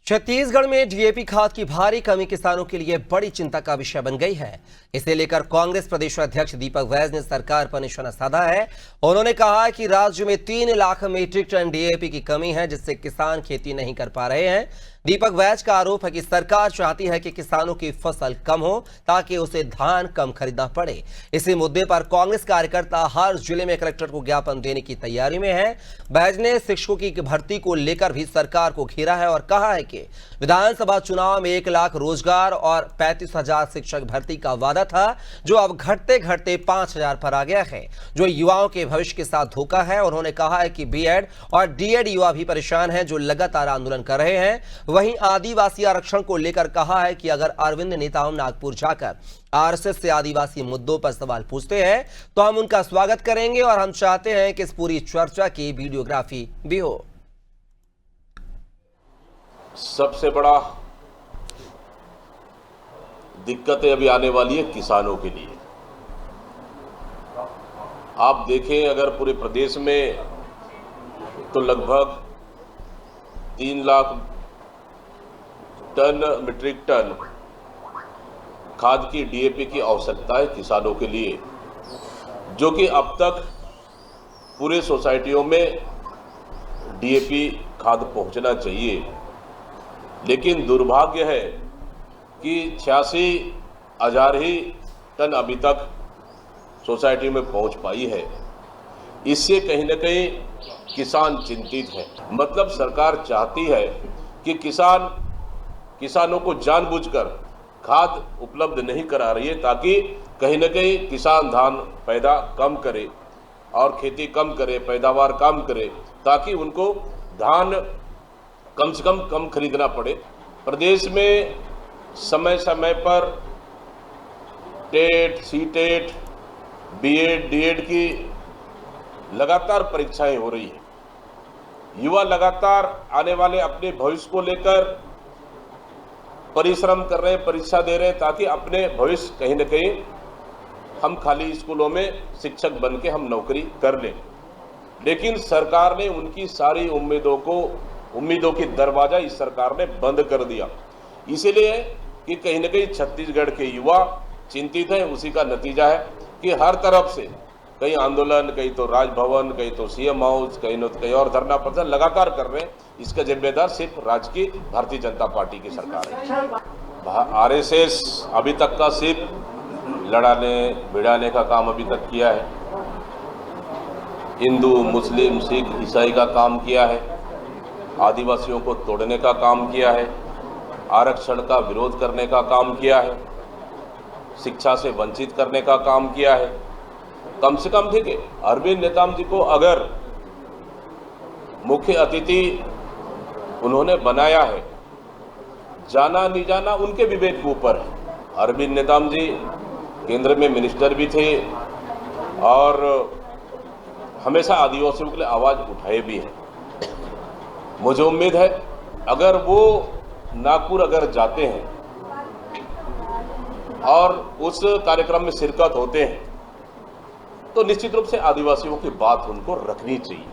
छत्तीसगढ़ में डीएपी खाद की भारी कमी किसानों के लिए बड़ी चिंता का विषय बन गई है। इसे लेकर कांग्रेस प्रदेश अध्यक्ष दीपक वैद ने सरकार पर निशाना साधा है। उन्होंने कहा है कि राज्य में 3 लाख मीट्रिक टन डीएपी की कमी है, जिससे किसान खेती नहीं कर पा रहे हैं। दीपक वैद का आरोप है कि सरकार चाहती है कि किसानों की फसल कम हो ताकि उसे धान कम खरीदना पड़े। इसी मुद्दे पर कांग्रेस कार्यकर्ता हर जिले में कलेक्टर को ज्ञापन देने की तैयारी में है। वैद ने शिक्षकों की भर्ती को लेकर भी सरकार को घेरा है और कहा है कि विधानसभा चुनाव में 1 लाख रोजगार और 35,000 शिक्षक भर्ती का वादा था, जो अब घटते घटते 5,000 पर आ गया है, जो युवाओं के भविष्य के साथ धोखा है। उन्होंने कहा है कि बीएड और डीएड युवा भी परेशान हैं, जो लगातार आंदोलन कर रहे हैं। वहीं आदिवासी आरक्षण को लेकर कहा है कि अगर अरविंद नेताओं नागपुर जाकर आरएसएस से आदिवासी मुद्दों पर सवाल पूछते हैं तो हम उनका स्वागत करेंगे और हम चाहते हैं कि इस पूरी चर्चा की वीडियोग्राफी भी हो। सबसे बड़ा दिक्कतें अभी आने वाली है किसानों के लिए। आप देखें, अगर पूरे प्रदेश में तो लगभग 3 लाख मीट्रिक टन खाद की डीएपी की आवश्यकता है किसानों के लिए, जो कि अब तक पूरे सोसाइटियों में डीएपी खाद पहुंचना चाहिए। लेकिन दुर्भाग्य है कि 86,000 ही टन अभी तक सोसाइटी में पहुंच पाई है। इससे कहीं न कहीं किसान चिंतित है। मतलब सरकार चाहती है कि किसानों को जानबूझकर खाद उपलब्ध नहीं करा रही है, ताकि कहीं न कहीं किसान धान पैदा कम करे और खेती कम करे, पैदावार कम करे, ताकि उनको धान कम से कम खरीदना पड़े। प्रदेश में समय समय पर टेट, सीटेट, बीएड, डीएड की लगातार परीक्षाएं हो रही है। युवा लगातार आने वाले अपने भविष्य को लेकर परिश्रम कर रहे हैं, परीक्षा दे रहे हैं, ताकि अपने भविष्य कहीं न कहीं हम खाली स्कूलों में शिक्षक बन के हम नौकरी कर लें। लेकिन सरकार ने उनकी सारी उम्मीदों की दरवाजा इस सरकार ने बंद कर दिया। इसीलिए कि कहीं न कहीं छत्तीसगढ़ के युवा चिंतित हैं। उसी का नतीजा है कि हर तरफ से कहीं आंदोलन, कहीं तो राजभवन, कहीं तो सीएम हाउस, कहीं और धरना प्रदर्शन लगातार कर रहे हैं। इसका जिम्मेदार सिर्फ राज्य की भारतीय जनता पार्टी की सरकार है। आरएसएस अभी तक का सिर्फ लड़ाने भिड़ाने का काम अभी तक किया है। हिंदू, मुस्लिम, सिख, ईसाई का काम किया है। आदिवासियों को तोड़ने का काम किया है। आरक्षण का विरोध करने का काम किया है। शिक्षा से वंचित करने का काम किया है। कम से कम देखिए, अरविंद नेताम जी को अगर मुख्य अतिथि उन्होंने बनाया है, जाना नहीं जाना उनके विवेक के ऊपर है। अरविंद नेताम जी केंद्र में मिनिस्टर भी थे और हमेशा आदिवासियों के लिए आवाज उठाए भी हैं। मुझे उम्मीद है अगर वो नागपुर अगर जाते हैं और उस कार्यक्रम में शिरकत होते हैं, तो निश्चित रूप से आदिवासियों की बात उनको रखनी चाहिए।